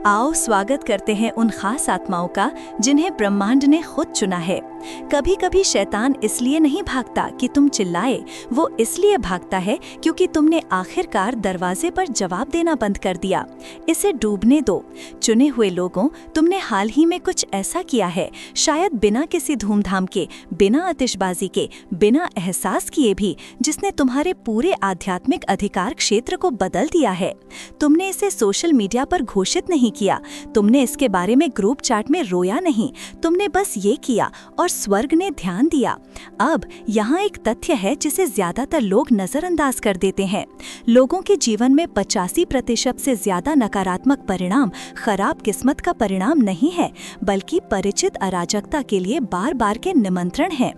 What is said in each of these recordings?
आओ स्वागत करते हैं उन खास आत्माओं का जिन्हें ब्रह्मांड ने खुद चुना है। कभी कभी शैतान इसलिए नहीं भागता कि तुम चिल्लाए, वो इसलिए भागता है क्योंकि तुमने आखिरकार दरवाजे पर जवाब देना बंद कर दिया। इसे डूबने दो। चुने हुए लोगों, तुमने हाल ही में कुछ ऐसा किया है, शायद बिना किसी धूमधाम के, बिना आतिशबाजी के, बिना एहसास किए भी, जिसने तुम्हारे पूरे आध्यात्मिक अधिकार क्षेत्र को बदल दिया है। तुमने इसे सोशल मीडिया पर घोषित नहीं किया, तुमने इसके बारे में ग्रुप चैट में रोया नहीं, तुमने बस ये किया और स्वर्ग ने ध्यान दिया। अब यहाँ एक तथ्य है जिसे ज्यादातर लोग नजरअंदाज कर देते हैं। लोगों के जीवन में 85% से ज्यादा नकारात्मक परिणाम खराब किस्मत का परिणाम नहीं है, बल्कि परिचित अराजकता के लिए बार बार के निमंत्रण है।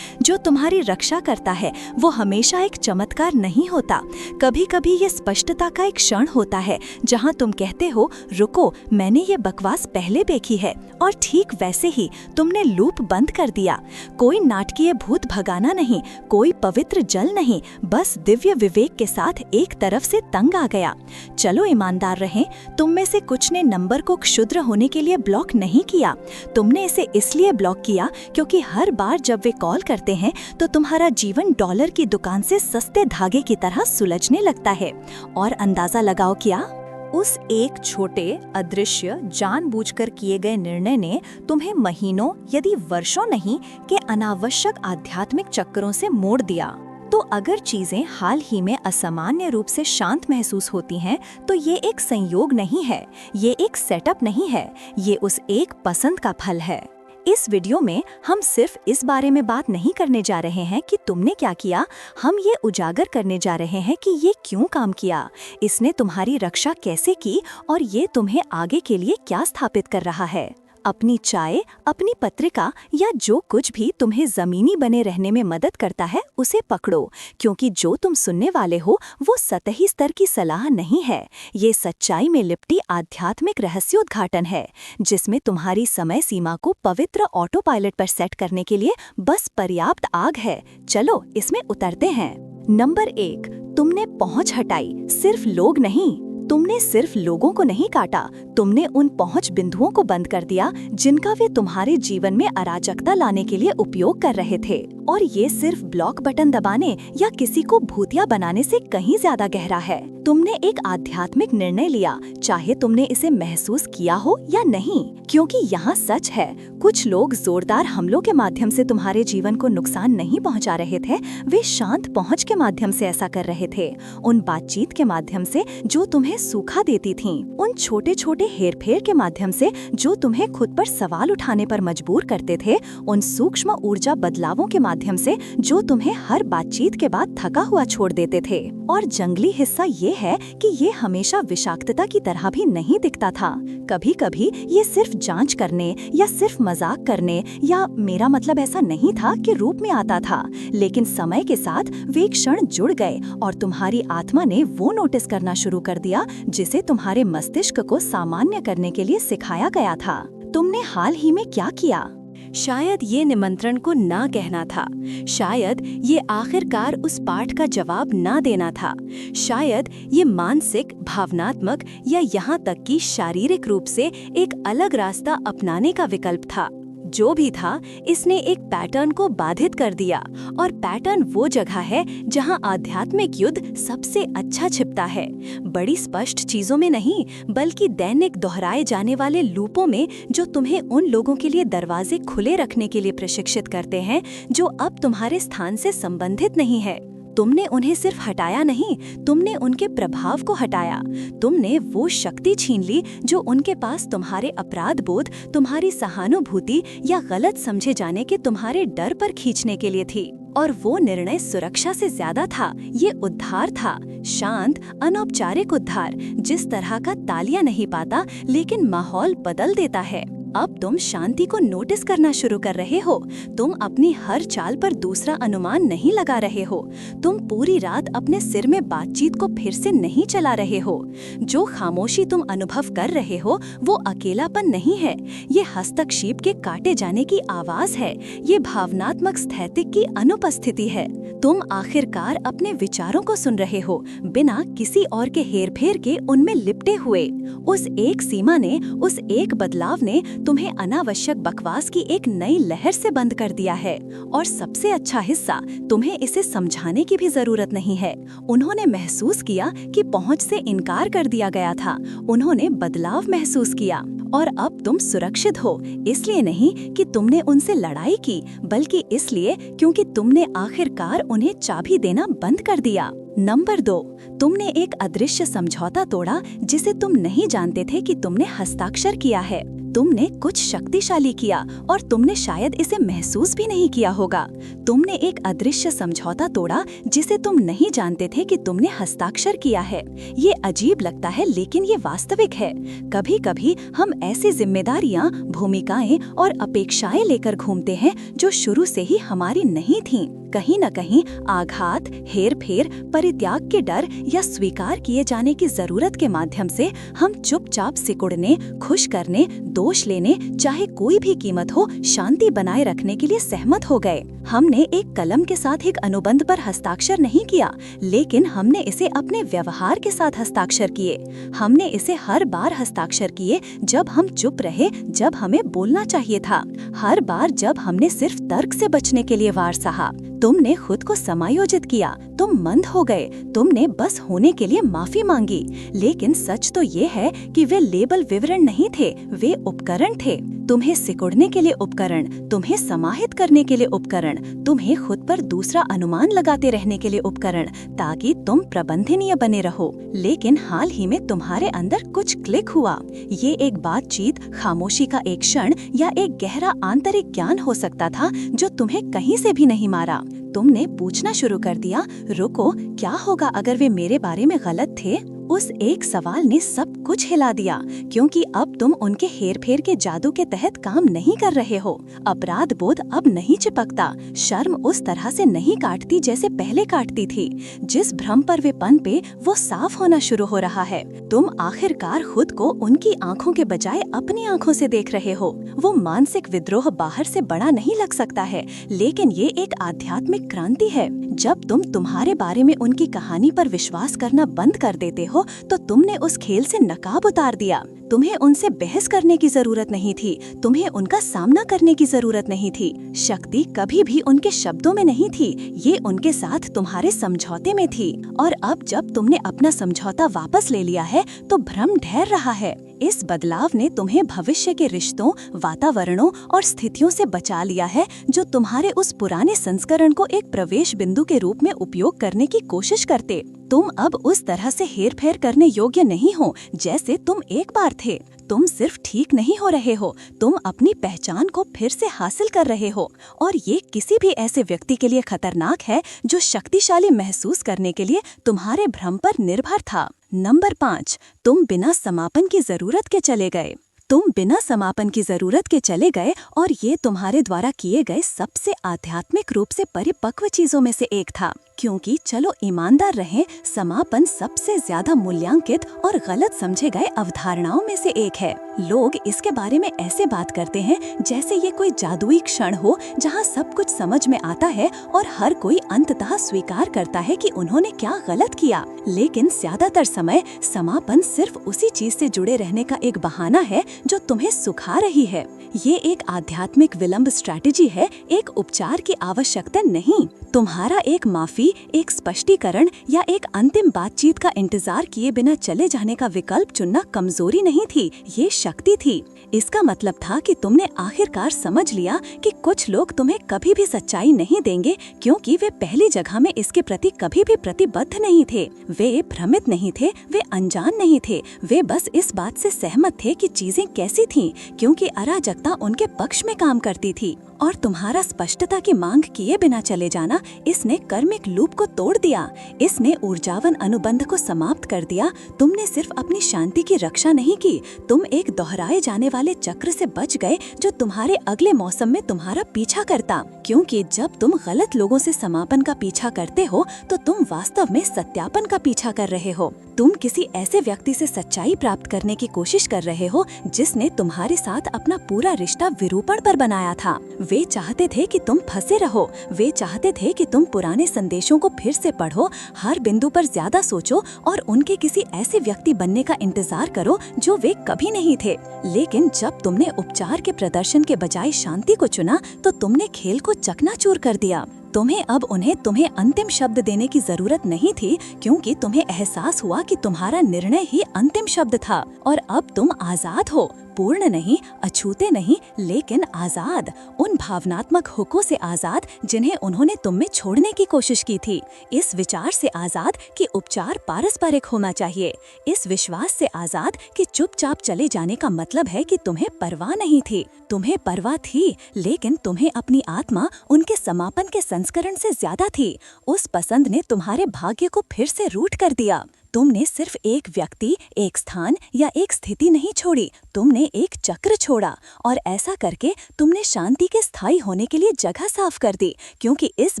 जो तुम्हारी रक्षा करता है वो हमेशा एक चमत्कार नहीं होता। कभी कभी ये स्पष्टता का एक क्षण होता है जहाँ तुम कहते हो, रुको, मैंने ये बकवास पहले देखी है, और ठीक वैसे ही तुमने लूप बंद कर दिया। कोई नाटकीय भूत भगाना नहीं, कोई पवित्र जल नहीं, बस दिव्य विवेक के साथ एक तरफ से तंग आ गया। चलो ईमानदार रहें, तुम में से कुछ ने नंबर को क्षुद्र होने के लिए ब्लॉक नहीं किया। तुमने इसे इसलिए ब्लॉक किया क्योंकि हर बार जब वे कॉल करते हैं तो तुम्हारा जीवन डॉलर की दुकान से सस्ते धागे की तरह सुलझने लगता है। और अंदाजा लगाओ क्या? उस एक छोटे, अदृश्य, जानबूझकर किए गए निर्णय ने तुम्हें महीनों यदि वर्षों नहीं के अनावश्यक आध्यात्मिक चक्करों से मोड़ दिया। तो अगर चीजें हाल ही में असामान्य रूप से शांत महसूस होती हैं, तो ये एक संयोग नहीं है, ये एक सेटअप नहीं है, ये उस एक पसंद का फल है। इस वीडियो में हम सिर्फ इस बारे में बात नहीं करने जा रहे हैं कि तुमने क्या किया, हम ये उजागर करने जा रहे हैं कि ये क्यों काम किया, इसने तुम्हारी रक्षा कैसे की और ये तुम्हें आगे के लिए क्या स्थापित कर रहा है। अपनी चाय, अपनी पत्रिका या जो कुछ भी तुम्हें जमीनी बने रहने में मदद करता है उसे पकड़ो, क्योंकि जो तुम सुनने वाले हो वो सतही स्तर की सलाह नहीं है। ये सच्चाई में लिपटी आध्यात्मिक रहस्योद्घाटन है, जिसमें तुम्हारी समय सीमा को पवित्र ऑटो पायलट पर सेट करने के लिए बस पर्याप्त आग है। चलो इसमें उतरते हैं। नंबर 1, तुमने पहुंच हटाई, सिर्फ लोग नहीं। तुमने सिर्फ लोगों को नहीं काटा, तुमने उन पहुंच बिंदुओं को बंद कर दिया जिनका वे तुम्हारे जीवन में अराजकता लाने के लिए उपयोग कर रहे थे। और ये सिर्फ ब्लॉक बटन दबाने या किसी को भूतिया बनाने से कहीं ज्यादा गहरा है। तुमने एक आध्यात्मिक निर्णय लिया, चाहे तुमने इसे महसूस किया हो या नहीं, क्योंकि यहाँ सच है, कुछ लोग जोरदार हमलों के माध्यम से तुम्हारे जीवन को नुकसान नहीं पहुँचा रहे थे, वे शांत पहुँच के माध्यम से ऐसा कर रहे थे। उन बातचीत के माध्यम से जो तुम्हें सूखा देती थीं, उन छोटे छोटे हेरफेर के माध्यम से जो तुम्हें खुद पर सवाल उठाने पर मजबूर करते थे, उन सूक्ष्म ऊर्जा बदलावों के माध्यम से जो तुम्हें हर बातचीत के बाद थका हुआ छोड़ देते थे। और जंगली हिस्सा ये है कि ये हमेशा विषाक्तता की तरह भी नहीं दिखता था। कभी कभी ये सिर्फ जांच करने या सिर्फ मजाक करने या मेरा मतलब ऐसा नहीं था कि रूप में आता था, लेकिन समय के साथ वे क्षण जुड़ गए और तुम्हारी आत्मा ने वो नोटिस करना शुरू कर दिया जिसे तुम्हारे मस्तिष्क को सामान्य करने के लिए सिखाया गया था। तुमने हाल ही में क्या किया? शायद ये निमंत्रण को ना कहना था, शायद ये आखिरकार उस पाठ का जवाब ना देना था, शायद ये मानसिक, भावनात्मक या यहाँ तक कि शारीरिक रूप से एक अलग रास्ता अपनाने का विकल्प था। जो भी था, इसने एक पैटर्न को बाधित कर दिया, और पैटर्न वो जगह है जहां आध्यात्मिक युद्ध सबसे अच्छा छिपता है। बड़ी स्पष्ट चीजों में नहीं, बल्कि दैनिक दोहराए जाने वाले लूपों में, जो तुम्हें उन लोगों के लिए दरवाजे खुले रखने के लिए प्रशिक्षित करते हैं जो अब तुम्हारे स्थान से संबंधित नहीं है। तुमने उन्हें सिर्फ हटाया नहीं, तुमने उनके प्रभाव को हटाया। तुमने वो शक्ति छीन ली जो उनके पास तुम्हारे अपराध बोध, तुम्हारी सहानुभूति या गलत समझे जाने के तुम्हारे डर पर खींचने के लिए थी। और वो निर्णय सुरक्षा से ज्यादा था, ये उद्धार था, शांत, अनौपचारिक उद्धार, जिस तरह का तालियां नहीं पाता लेकिन माहौल बदल देता है। अब तुम शांति को नोटिस करना शुरू कर रहे हो। तुम अपनी हर चाल पर दूसरा अनुमान नहीं लगा रहे हो। तुम पूरी रात अपने सिर में बातचीत को फिर से नहीं चला रहे हो। जो खामोशी तुम अनुभव कर रहे हो वो अकेलापन नहीं है, ये हस्तक्षेप के काटे जाने की आवाज है, ये भावनात्मक स्थैतिक की अनुपस्थिति है। तुम आखिरकार अपने विचारों को सुन रहे हो, बिना किसी और के हेरफेर के उनमें लिपटे हुए। उस एक सीमा ने, उस एक बदलाव ने तुम्हें अनावश्यक बकवास की एक नई लहर से बंद कर दिया है। और सबसे अच्छा हिस्सा, तुम्हें इसे समझाने की भी जरूरत नहीं है। उन्होंने महसूस किया कि पहुंच से इनकार कर दिया गया था। उन्होंने बदलाव महसूस किया और अब तुम सुरक्षित हो, इसलिए नहीं कि तुमने उनसे लड़ाई की, बल्कि इसलिए क्योंकि तुमने आखिरकार उन्हें चाबी देना बंद कर दिया। नंबर 2, तुमने एक अदृश्य समझौता तोड़ा जिसे तुम नहीं जानते थे कि तुमने हस्ताक्षर किया है। तुमने कुछ शक्तिशाली किया और तुमने शायद इसे महसूस भी नहीं किया होगा। तुमने एक अदृश्य समझौता तोड़ा जिसे तुम नहीं जानते थे कि तुमने हस्ताक्षर किया है। ये अजीब लगता है, लेकिन ये वास्तविक है। कभी कभी हम ऐसी जिम्मेदारियां, भूमिकाएं और अपेक्षाएं लेकर घूमते हैं जो शुरू से ही हमारी नहीं थीं। कहीं न कहीं आघात, हेरफेर, परित्याग के डर या स्वीकार किए जाने की जरूरत के माध्यम से हम चुपचाप सिकुड़ने, खुश करने, दोष लेने, चाहे कोई भी कीमत हो, शांति बनाए रखने के लिए सहमत हो गए। हमने एक कलम के साथ एक अनुबंध पर हस्ताक्षर नहीं किया, लेकिन हमने इसे अपने व्यवहार के साथ हस्ताक्षर किए। हमने इसे हर बार हस्ताक्षर किए जब हम चुप रहे, जब हमें बोलना चाहिए था, हर बार जब हमने सिर्फ तर्क से बचने के लिए वार सहा। तुमने खुद को समायोजित किया, तुम मंद हो गए, तुमने बस होने के लिए माफी मांगी। लेकिन सच तो ये है कि वे लेबल विवरण नहीं थे, वे उपकरण थे। तुम्हें सिकुड़ने के लिए उपकरण, तुम्हें समाहित करने के लिए उपकरण, तुम्हें खुद पर दूसरा अनुमान लगाते रहने के लिए उपकरण, ताकि तुम प्रबंधनीय बने रहो। लेकिन हाल ही में तुम्हारे अंदर कुछ क्लिक हुआ। ये एक बातचीत, खामोशी का एक क्षण या एक गहरा आंतरिक ज्ञान हो सकता था जो तुम्हें कहीं से भी नहीं मारा। तुमने पूछना शुरू कर दिया, रुको, क्या होगा अगर वे मेरे बारे में गलत थे? उस एक सवाल ने सब कुछ हिला दिया, क्योंकि अब तुम उनके हेरफेर के जादू के तहत काम नहीं कर रहे हो। अपराध बोध अब नहीं चिपकता, शर्म उस तरह से नहीं काटती जैसे पहले काटती थी। जिस भ्रम पर वे पनपे वो साफ होना शुरू हो रहा है। तुम आखिरकार खुद को उनकी आंखों के बजाय अपनी आंखों से देख रहे हो। वो मानसिक विद्रोह बाहर से बड़ा नहीं लग सकता है, लेकिन ये एक आध्यात्मिक क्रांति है। जब तुम तुम्हारे बारे में उनकी कहानी पर विश्वास करना बंद कर देते हो, तो तुमने उस खेल से नकाब उतार दिया। तुम्हें उनसे बहस करने की जरूरत नहीं थी, तुम्हें उनका सामना करने की जरूरत नहीं थी। शक्ति कभी भी उनके शब्दों में नहीं थी, ये उनके साथ तुम्हारे समझौते में थी। और अब जब तुमने अपना समझौता वापस ले लिया है, तो भ्रम ठहर रहा है। इस बदलाव ने तुम्हें भविष्य के रिश्तों, वातावरणों और स्थितियों से बचा लिया है जो तुम्हारे उस पुराने संस्करण को एक प्रवेश बिंदु के रूप में उपयोग करने की कोशिश करते। तुम अब उस तरह से हेरफेर करने योग्य नहीं हो जैसे तुम एक बार थे। तुम सिर्फ ठीक नहीं हो रहे हो, तुम अपनी पहचान को फिर से हासिल कर रहे हो। और ये किसी भी ऐसे व्यक्ति के लिए खतरनाक है जो शक्तिशाली महसूस करने के लिए तुम्हारे भ्रम पर निर्भर था। नंबर 5, तुम बिना समापन की जरूरत के चले गए। तुम बिना समापन की जरूरत के चले गए और ये तुम्हारे द्वारा किए गए सबसे आध्यात्मिक रूप से परिपक्व चीजों में से एक था। क्योंकि चलो ईमानदार रहें, समापन सबसे ज्यादा मूल्यांकित और गलत समझे गए अवधारणाओं में से एक है। लोग इसके बारे में ऐसे बात करते हैं जैसे ये कोई जादुई क्षण हो जहां सब कुछ समझ में आता है और हर कोई अंततः स्वीकार करता है कि उन्होंने क्या गलत किया। लेकिन ज्यादातर समय समापन सिर्फ उसी चीज से जुड़े रहने का एक बहाना है जो तुम्हें सुखा रही है। ये एक आध्यात्मिक विलंब स्ट्रैटेजी है, एक उपचार की आवश्यकता नहीं। तुम्हारा एक माफी, एक स्पष्टीकरण या एक अंतिम बातचीत का इंतजार किए बिना चले जाने का विकल्प चुनना कमजोरी नहीं थी, ये शक्ति थी। इसका मतलब था कि तुमने आखिरकार समझ लिया कि कुछ लोग तुम्हें कभी भी सच्चाई नहीं देंगे, क्योंकि वे पहली जगह में इसके प्रति कभी भी प्रतिबद्ध नहीं थे। वे भ्रमित नहीं थे, वे अनजान नहीं थे, वे बस इस बात से सहमत थे कि चीजें कैसी थीं, क्योंकि अराजकता उनके पक्ष में काम करती थी। और तुम्हारा स्पष्टता की मांग किए बिना चले जाना, इसने कर्मिक लूप को तोड़ दिया, इसने ऊर्जावन अनुबंध को समाप्त कर दिया। तुमने सिर्फ अपनी शांति की रक्षा नहीं की, तुम एक दोहराए जाने वाले चक्र से बच गए जो तुम्हारे अगले मौसम में तुम्हारा पीछा करता। क्योंकि जब तुम गलत लोगों से समापन का पीछा करते हो तो तुम वास्तव में सत्यापन का पीछा कर रहे हो। तुम किसी ऐसे व्यक्ति से सच्चाई प्राप्त करने की कोशिश कर रहे हो जिसने तुम्हारे साथ अपना पूरा रिश्ता विरूपण पर बनाया था। वे चाहते थे कि तुम फंसे रहो, वे चाहते थे कि तुम पुराने संदेशों को फिर से पढ़ो, हर बिंदु पर ज्यादा सोचो और उनके किसी ऐसे व्यक्ति बनने का इंतजार करो जो वे कभी नहीं थे। लेकिन जब तुमने उपचार के प्रदर्शन के बजाय शांति को चुना तो तुमने खेल को चकनाचूर कर दिया। तुम्हें अंतिम शब्द देने की जरूरत नहीं थी, क्योंकि तुम्हें एहसास हुआ कि तुम्हारा निर्णय ही अंतिम शब्द था और अब तुम आजाद हो, पूर्ण नहीं, अछूते नहीं, लेकिन आजाद, उन भावनात्मक हुकों से आजाद जिन्हें उन्होंने तुम में छोड़ने की कोशिश की थी। इस विचार से आजाद कि उपचार पारस्परिक होना चाहिए, इस विश्वास से आजाद कि चुपचाप चले जाने का मतलब है कि तुम्हें परवाह नहीं थी। तुम्हें परवाह थी, लेकिन तुम्हें अपनी आत्मा उनके समापन के संस्करण से ज्यादा थी। उस पसंद ने तुम्हारे भाग्य को फिर से रूट कर दिया। तुमने सिर्फ एक व्यक्ति, एक स्थान या एक स्थिति नहीं छोड़ी, तुमने एक चक्र छोड़ा, और ऐसा करके तुमने शांति के स्थायी होने के लिए जगह साफ कर दी, क्योंकि इस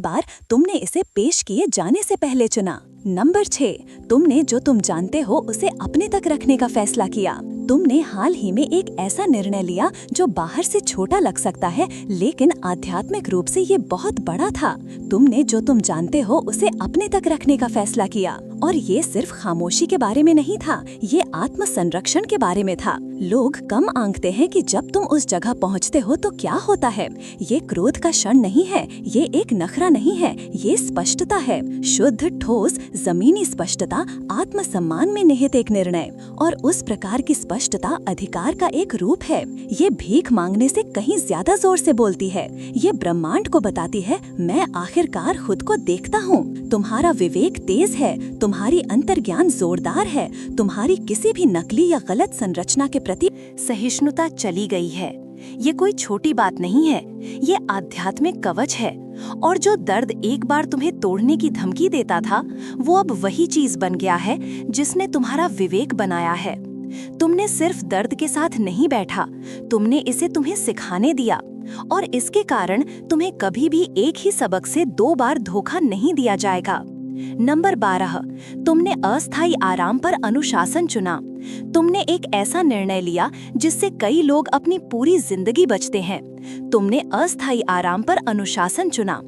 बार तुमने इसे पेश किए जाने से पहले चुना। नंबर 6, तुमने जो तुम जानते हो उसे अपने तक रखने का फैसला किया। तुमने हाल ही में एक ऐसा निर्णय लिया जो बाहर से छोटा लग सकता है, लेकिन आध्यात्मिक रूप से ये बहुत बड़ा था। तुमने जो तुम जानते हो उसे अपने तक रखने का फैसला किया, और ये सिर्फ खामोशी के बारे में नहीं था, ये आत्म संरक्षण के बारे में था। लोग कम आंकते हैं कि जब तुम उस जगह पहुंचते हो तो क्या होता है। ये क्रोध का क्षण नहीं है, ये एक नखरा नहीं है, ये स्पष्टता है, शुद्ध, ठोस, जमीनी स्पष्टता, आत्मसम्मान में निहित एक निर्णय। और उस प्रकार की स्पष्टता अधिकार का एक रूप है। ये भीख मांगने से कहीं ज्यादा जोर से बोलती है। ये ब्रह्मांड को बताती है, मैं आखिरकार खुद को देखता हूँ। तुम्हारा विवेक तेज है, तुम्हारी अंतर्ज्ञान जोरदार है, तुम्हारी किसी भी नकली या गलत संरचना के प्रति सहिष्णुता चली गई है। ये कोई छोटी बात नहीं है, ये आध्यात्मिक कवच है। और जो दर्द एक बार तुम्हें तोड़ने की धमकी देता था, वो अब वही चीज बन गया है जिसने तुम्हारा विवेक बनाया है। तुमने सिर्फ दर्द के साथ नहीं बैठा, तुमने इसे तुम्हें सिखाने दिया, और इसके कारण तुम्हें कभी भी एक ही सबक से 2 बार धोखा नहीं दिया जाएगा। नंबर 12, तुमने अस्थायी आराम पर अनुशासन चुना। तुमने एक ऐसा निर्णय लिया जिससे कई लोग अपनी पूरी जिंदगी बचते हैं। तुमने अस्थायी आराम पर अनुशासन चुना,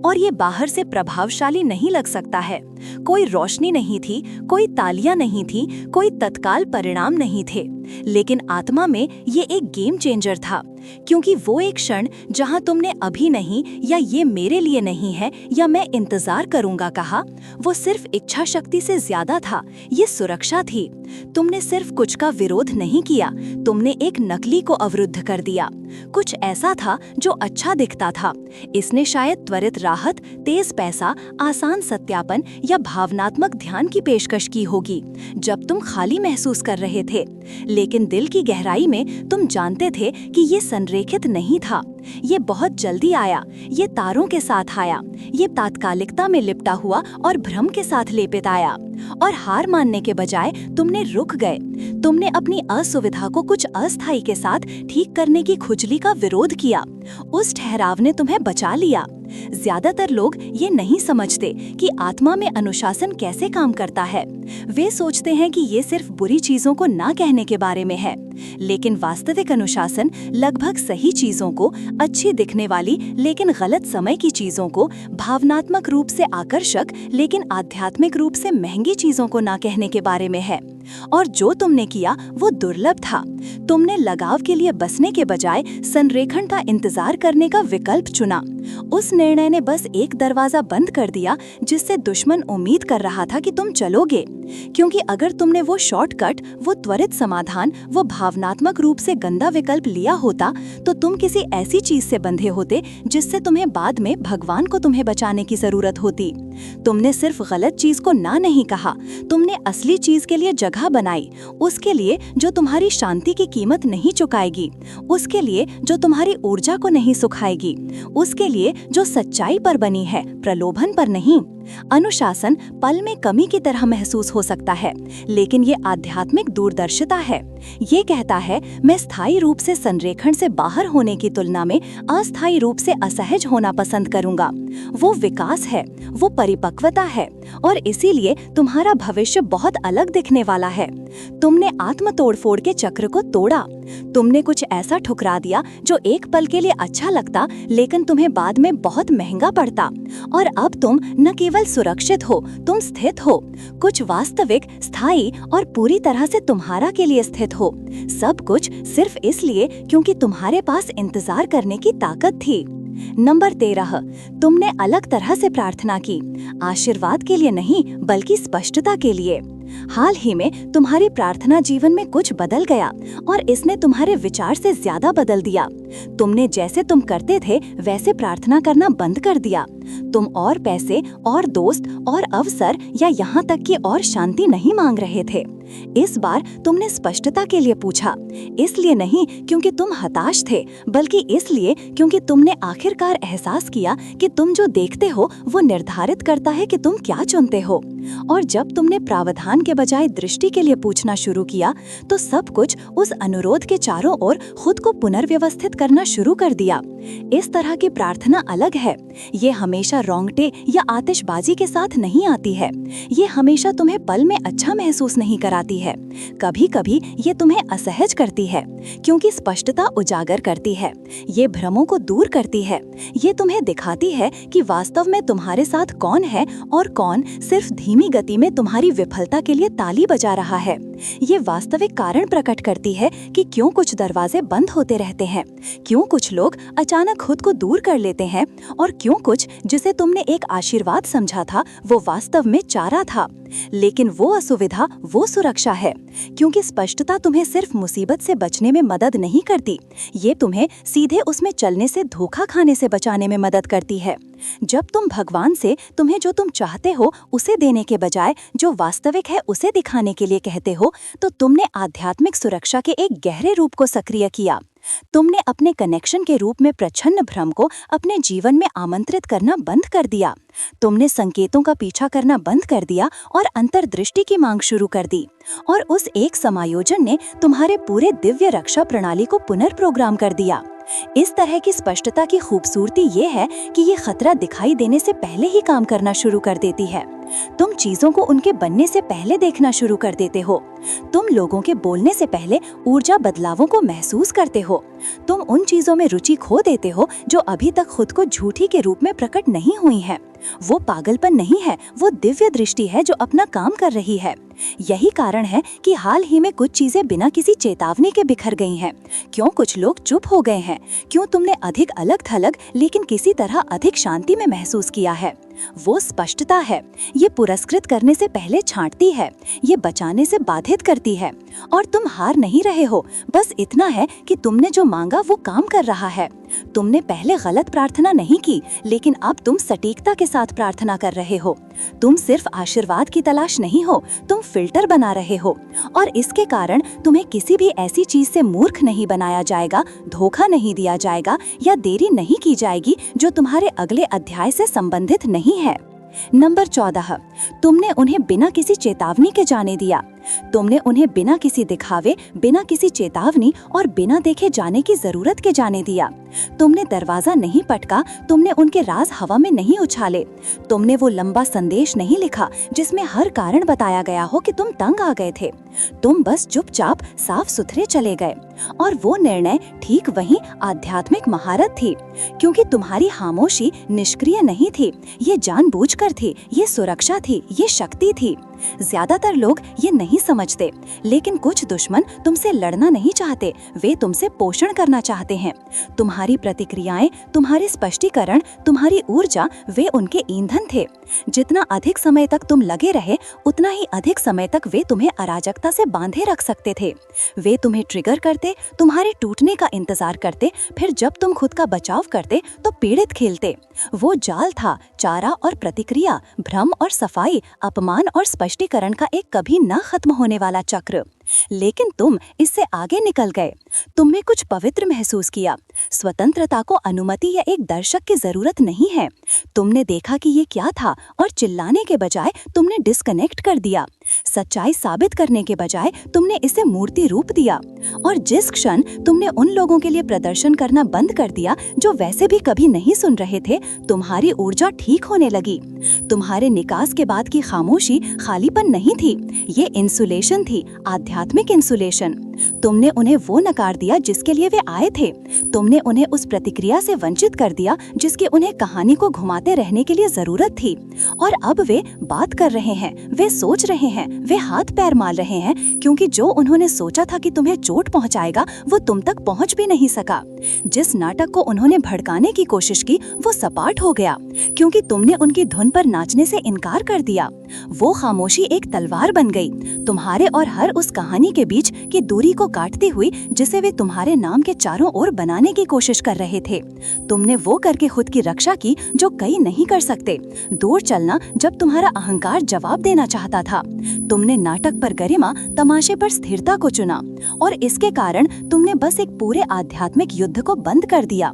और ये बाहर से प्रभावशाली नहीं लग सकता है। कोई रोशनी नहीं थी, कोई तालियां नहीं थी, कोई तत्काल परिणाम नहीं थे, लेकिन आत्मा में ये एक गेम चेंजर था, क्योंकि वो एक क्षण जहां तुमने अभी नहीं, या ये मेरे लिए नहीं है, या मैं इंतजार करूंगा कहा, वो सिर्फ इच्छा शक्ति से ज्यादा था। ये सुरक्षा थी। तुमने सिर्फ कुछ का विरोध नहीं किया, तुमने एक नकली को अवरुद्ध कर दिया। कुछ ऐसा था जो अच्छा दिखता था। इसने शायद त्वरित राहत, तेज पैसा, आसान सत्यापन या भावनात्मक ध्यान की पेशकश की होगी जब तुम खाली महसूस कर रहे थे, लेकिन दिल की गहराई में तुम जानते थे कि ये संरेखित नहीं था। ये बहुत जल्दी आया, ये तारों के साथ आया, ये तात्कालिकता में लिपटा हुआ और भ्रम के साथ लेपित आया। और हार मानने के बजाय तुमने रुक गए। तुमने अपनी असुविधा को कुछ अस्थायी के साथ ठीक करने की खुजली का विरोध किया। उस ठहराव ने तुम्हें बचा लिया। ज्यादातर लोग ये नहीं समझते कि आत्मा में अनुशासन कैसे काम करता है। वे सोचते हैं कि ये सिर्फ बुरी चीजों को ना कहने के बारे में है, लेकिन वास्तविक अनुशासन लगभग सही चीजों को, अच्छी दिखने वाली लेकिन गलत समय की चीजों को, भावनात्मक रूप से आकर्षक लेकिन आध्यात्मिक रूप से महंगी चीजों को ना कहने के बारे में है। और जो तुमने किया वो दुर्लभ था। तुमने लगाव के लिए बसने के बजाय संरेखण का इंतजार करने का विकल्प चुना। उस निर्णय ने बस एक दरवाजा बंद कर दिया जिससे दुश्मन उम्मीद कर रहा था कि तुम चलोगे, क्योंकि अगर तुमने वो शॉर्टकट, वो त्वरित समाधान, वो भावनात्मक रूप से गंदा विकल्प लिया होता तो तुम किसी ऐसी चीज से बंधे होते जिससे तुम्हें बाद में भगवान को तुम्हें बचाने की जरूरत होती। तुमने सिर्फ गलत चीज को ना नहीं कहा, तुमने असली चीज के लिए जगह बनाई, उसके लिए जो तुम्हारी शांति की कीमत नहीं चुकाएगी, उसके लिए जो तुम्हारी ऊर्जा को नहीं सुखाएगी, उसके लिए जो सच्चाई पर बनी है, प्रलोभन पर नहीं। अनुशासन पल में कमी की तरह महसूस हो सकता है, लेकिन ये आध्यात्मिक दूरदर्शिता है। ये कहता है, मैं स्थायी रूप से संरेखण से बाहर होने की तुलना में अस्थायी रूप से असहज होना पसंद करूंगा। वो विकास है, वो परिपक्वता है, और इसीलिए तुम्हारा भविष्य बहुत अलग दिखने वाला है। तुमने आत्म तोड़फोड़ के चक्र को तोड़ा, तुमने कुछ ऐसा ठुकरा दिया जो एक पल के लिए अच्छा लगता लेकिन तुम्हें बाद में बहुत महंगा पड़ता। और अब तुम न केवल सुरक्षित हो, तुम स्थित हो, कुछ वास्तविक, स्थायी और पूरी तरह से तुम्हारा के लिए स्थित हो। सब कुछ सिर्फ इसलिए क्योंकि तुम्हारे पास इंतजार करने की ताकत थी। नंबर 13, तुमने अलग तरह से प्रार्थना की, आशीर्वाद के लिए नहीं बल्कि स्पष्टता के लिए। हाल ही में तुम्हारी प्रार्थना जीवन में कुछ बदल गया और इसने तुम्हारे विचार से ज्यादा बदल दिया। तुमने जैसे तुम करते थे वैसे प्रार्थना करना बंद कर दिया। तुम और पैसे और दोस्त और अवसर या यहाँ तक कि और शांति नहीं मांग रहे थे। इस बार तुमने स्पष्टता के लिए पूछा, इसलिए नहीं क्योंकि तुम हताश थे बल्कि इसलिए क्योंकि तुमने आखिरकार एहसास किया कि तुम जो देखते हो वो निर्धारित करता है कि तुम क्या चुनते हो। और जब तुमने प्रावधान के बजाय दृष्टि के लिए पूछना शुरू किया तो सब कुछ उस अनुरोध के चारों ओर खुद को पुनर्व्यवस्थित करना शुरू कर दिया। इस तरह की प्रार्थना अलग है। ये हमेशा रोंगटे या आतिशबाजी के साथ नहीं आती है। ये हमेशा तुम्हें पल में अच्छा महसूस नहीं कराती है। कभी कभी ये तुम्हें असहज करती है क्योंकि स्पष्टता उजागर करती है। ये भ्रमों को दूर करती है। ये तुम्हें दिखाती है कि वास्तव में तुम्हारे साथ कौन है और कौन सिर्फ धीमी गति में तुम्हारी विफलता के लिए ताली बजा रहा है। ये वास्तविक कारण प्रकट करती है कि क्यों कुछ दरवाजे बंद होते रहते हैं, क्यों कुछ लोग अचानक खुद को दूर कर लेते हैं और क्यों कुछ जिसे तुमने एक आशीर्वाद समझा था वो वास्तव में चारा था। लेकिन वो असुविधा वो सुरक्षा है, क्योंकि स्पष्टता तुम्हें सिर्फ मुसीबत से बचने में मदद नहीं करती, ये तुम्हें सीधे उसमें चलने से धोखा खाने से बचाने में मदद करती है। जब तुम भगवान से तुम्हें जो तुम चाहते हो उसे देने के बजाय जो वास्तविक है उसे दिखाने के लिए कहते हो, तो तुमने आध्यात्मिक सुरक्षा के एक गहरे रूप को सक्रिय किया। तुमने अपने कनेक्शन के रूप में प्रच्छन्न भ्रम को अपने जीवन में आमंत्रित करना बंद कर दिया। तुमने संकेतों का पीछा करना बंद कर दिया और अंतर्दृष्टि की मांग शुरू कर दी। और उस एक समायोजन ने तुम्हारे पूरे दिव्य रक्षा प्रणाली को पुनर्प्रोग्राम कर दिया। इस तरह की स्पष्टता की खूबसूरती ये है कि ये खतरा दिखाई देने से पहले ही काम करना शुरू कर देती है। तुम चीजों को उनके बनने से पहले देखना शुरू कर देते हो। तुम लोगों के बोलने से पहले ऊर्जा बदलावों को महसूस करते हो। तुम उन चीजों में रुचि खो देते हो जो अभी तक खुद को झूठी के रूप में प्रकट नहीं हुई हैं। वो पागलपन नहीं है, वो दिव्य दृष्टि है जो अपना काम कर रही है। यही कारण है कि हाल ही में कुछ चीजें बिना किसी चेतावनी के बिखर गई हैं। क्यों कुछ लोग चुप हो गए हैं, क्यों तुमने अधिक अलग थलग लेकिन किसी तरह अधिक शांति में महसूस किया है। वो स्पष्टता है। ये पुरस्कृत करने से पहले छांटती है, ये बचाने से बाधित करती है। और तुम हार नहीं रहे हो, बस इतना है कि तुमने जो मांगा वो काम कर रहा है। तुमने पहले गलत प्रार्थना नहीं की, लेकिन अब तुम सटीकता के साथ प्रार्थना कर रहे हो। तुम सिर्फ आशीर्वाद की तलाश नहीं हो, तुम फिल्टर बना रहे हो। और इसके कारण तुम्हें किसी भी ऐसी चीज से मूर्ख नहीं बनाया जाएगा, धोखा नहीं दिया जाएगा या देरी नहीं की जाएगी जो तुम्हारे अगले अध्याय से संबंधित नहीं है। नंबर 14, तुमने उन्हें बिना किसी चेतावनी के जाने दिया। तुमने उन्हें बिना किसी दिखावे, बिना किसी चेतावनी और बिना देखे जाने की जरूरत के जाने दिया। तुमने दरवाजा नहीं पटका, तुमने उनके राज हवा में नहीं उछाले। तुमने वो लंबा संदेश नहीं लिखा जिसमें हर कारण बताया गया हो कि तुम तंग आ गए थे। तुम बस चुपचाप साफ सुथरे चले गए। और वो निर्णय ठीक वही आध्यात्मिक महारत थी, क्योंकि तुम्हारी खामोशी निष्क्रिय नहीं थी, ये जानबूझकर थी, ये सुरक्षा थी, ये शक्ति थी। ज्यादातर लोग ये नहीं समझते, लेकिन कुछ दुश्मन तुमसे लड़ना नहीं चाहते, वे तुमसे पोषण करना चाहते हैं। तुम्हारी प्रतिक्रियाएं, तुम्हारे स्पष्टीकरण, तुम्हारी ऊर्जा, वे उनके ईंधन थे। जितना अधिक समय तक तुम लगे रहे, उतना ही अधिक समय तक वे तुम्हें अराजकता से बांधे रख सकते थे। वे तुम्हें ट्रिगर करते, तुम्हारे टूटने का इंतजार करते, फिर जब तुम खुद का बचाव करते तो पीड़ित खेलते। वो जाल था, चारा और प्रतिक्रिया, भ्रम और सफाई, अपमान और स्पष्टीकरण का एक कभी न खत्म होने वाला चक्र। लेकिन तुम इससे आगे निकल गए। तुमने कुछ पवित्र महसूस किया। स्वतंत्रता को अनुमति या एक दर्शक की जरूरत नहीं है। तुमने देखा कि ये क्या था और चिल्लाने के बजाय तुमने डिस्कनेक्ट कर दिया। सच्चाई साबित करने के बजाय तुमने इसे मूर्ति रूप दिया। और जिस क्षण तुमने उन लोगों के लिए प्रदर्शन करना बंद कर दिया जो वैसे भी कभी नहीं सुन रहे थे, तुम्हारी ऊर्जा ठीक लीक होने लगी। तुम्हारे निकास के बाद की खामोशी खालीपन नहीं थी, ये इंसुलेशन थी, आध्यात्मिक इंसुलेशन। तुमने उन्हें वो नकार दिया जिसके लिए वे आए थे। तुमने उन्हें उस प्रतिक्रिया से वंचित कर दिया जिसकी उन्हें कहानी को घुमाते रहने के लिए जरूरत थी। और अब वे बात कर रहे हैं, वे सोच रहे हैं, वे हाथ पैर मार रहे हैं, क्योंकि जो उन्होंने सोचा था कि तुम्हें चोट पहुंचाएगा वो तुम तक पहुंच भी नहीं सका। जिस नाटक को उन्होंने भड़काने की कोशिश की वो सपाट हो गया, क्योंकि तुमने उनकी धुन पर नाचने से इनकार कर दिया। वो खामोशी एक तलवार बन गई, तुम्हारे और हर उस कहानी के बीच की दूरी को काटती हुई जिसे वे तुम्हारे नाम के चारों ओर बनाने की कोशिश कर रहे थे। तुमने वो करके खुद की रक्षा की जो कई नहीं कर सकते, दूर चलना जब तुम्हारा अहंकार जवाब देना चाहता था। तुमने नाटक पर गरिमा, तमाशे पर स्थिरता को चुना, और इसके कारण तुमने बस एक पूरे आध्यात्मिक युद्ध को बंद कर दिया।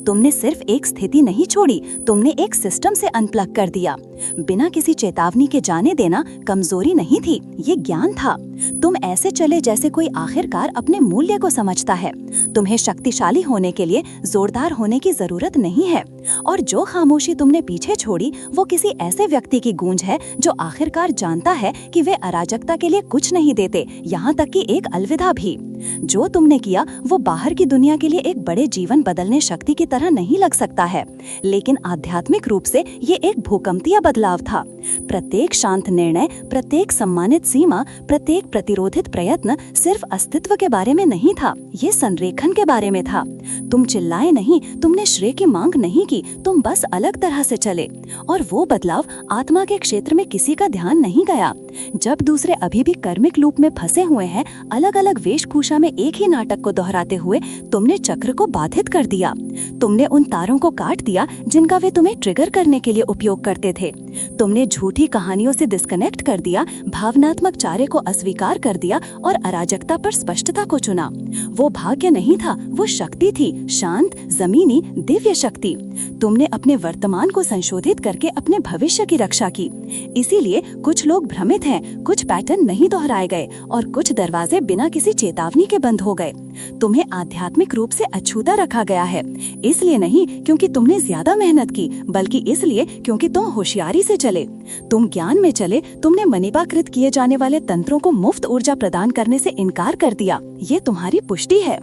तुमने सिर्फ एक स्थिति नहीं छोड़ी, तुमने एक सिस्टम से अनप्लग कर दिया। बिना किसी चेतावनी के जाने देना कमजोरी नहीं थी, ये ज्ञान था। तुम ऐसे चले जैसे कोई आखिरकार अपने मूल्य को समझता है। तुम्हें शक्तिशाली होने के लिए जोरदार होने की जरूरत नहीं है, और जो खामोशी तुमने पीछे छोड़ी वो किसी ऐसे व्यक्ति की गूंज है जो आखिरकार जानता है कि वे अराजकता के लिए कुछ नहीं देते, यहाँ तक कि एक अलविदा भी। जो तुमने किया वो बाहर की दुनिया के लिए एक बड़े जीवन बदलने शक्ति की तरह नहीं लग सकता है, लेकिन आध्यात्मिक रूप से ये एक भूकंपीय बदलाव था। प्रत्येक शांत निर्णय, प्रत्येक सम्मानित सीमा, प्रत्येक प्रतिरोधित प्रयत्न सिर्फ अस्तित्व के बारे में नहीं था, ये संरेखन के बारे में था। तुम चिल्लाए नहीं, तुमने श्रेय की मांग नहीं की, तुम बस अलग तरह से चले। और वो बदलाव आत्मा के क्षेत्र में किसी का ध्यान नहीं गया। जब दूसरे अभी भी कर्मिक लूप में फंसे हुए हैं, अलग अलग वेशभूषा में एक ही नाटक को दोहराते हुए तुमने चक्र को बाधित कर दिया। तुमने उन तारों को काट दिया जिनका वे तुम्हें ट्रिगर करने के लिए उपयोग करते थे। तुमने झूठी कहानियों से डिस्कनेक्ट कर दिया, भावनात्मक चारे को अस्वीकार कर दिया और अराजकता पर स्पष्टता को चुना। वो भाग्य नहीं था, वो शक्ति थी, शांत, जमीनी, दिव्य शक्ति। तुमने अपने वर्तमान को संशोधित करके अपने भविष्य की रक्षा की। इसीलिए कुछ लोग भ्रमित हैं, कुछ पैटर्न नहीं दोहराए गए और कुछ दरवाजे बिना किसी चेतावनी के बंद हो गए। तुम्हें आध्यात्मिक रूप से अछूता रखा गया है, इसलिए नहीं क्योंकि तुमने ज्यादा मेहनत की, बल्कि इसलिए क्योंकि तुम होशियारी से चले, तुम ज्ञान में चले। तुमने मनीपाकृत किए जाने वाले तंत्रों को मुफ्त ऊर्जा प्रदान करने से इनकार कर दिया। ये तुम्हारी पुष्टि है।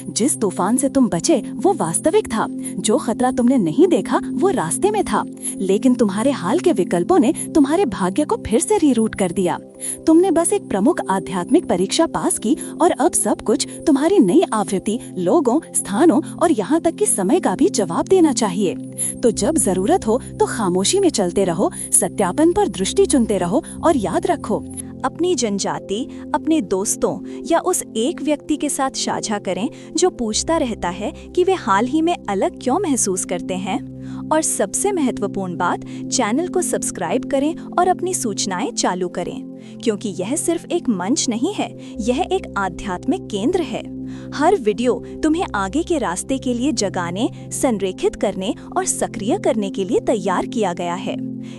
जिस तूफान से तुम बचे वो वास्तविक था, जो खतरा तुमने नहीं देखा वो रास्ते में था, लेकिन तुम्हारे हाल के विकल्पों ने तुम्हारे भाग्य को फिर से रीरूट कर दिया। तुमने बस एक प्रमुख आध्यात्मिक परीक्षा पास की और अब सब कुछ तुम्हारी नई आवृत्ति, लोगों, स्थानों और यहाँ तक कि समय का भी जवाब देना चाहिए। तो जब जरूरत हो तो खामोशी में चलते रहो, सत्यापन पर दृष्टि चुनते रहो और याद रखो, अपनी जनजाति, अपने दोस्तों या उस एक व्यक्ति के साथ साझा करें जो पूछता रहता है कि वे हाल ही में अलग क्यों महसूस करते हैं। और सबसे महत्वपूर्ण बात, चैनल को सब्सक्राइब करें और अपनी सूचनाएं चालू करें, क्योंकि यह सिर्फ एक मंच नहीं है, यह एक आध्यात्मिक केंद्र है। हर वीडियो तुम्हें आगे के रास्ते के लिए जगाने, संरेखित करने और सक्रिय करने के लिए तैयार किया गया है।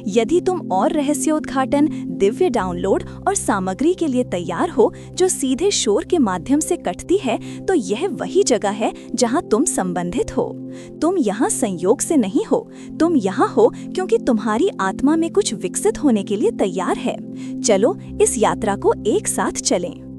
यदि तुम और रहस्योद्घाटन, दिव्य डाउनलोड और सामग्री के लिए तैयार हो जो सीधे शोर के माध्यम से कटती है, तो यह वही जगह है जहां तुम संबंधित हो। तुम यहाँ संयोग से नहीं हो, तुम यहाँ हो क्योंकि तुम्हारी आत्मा में कुछ विकसित होने के लिए तैयार है। चलो इस यात्रा को एक साथ चलें।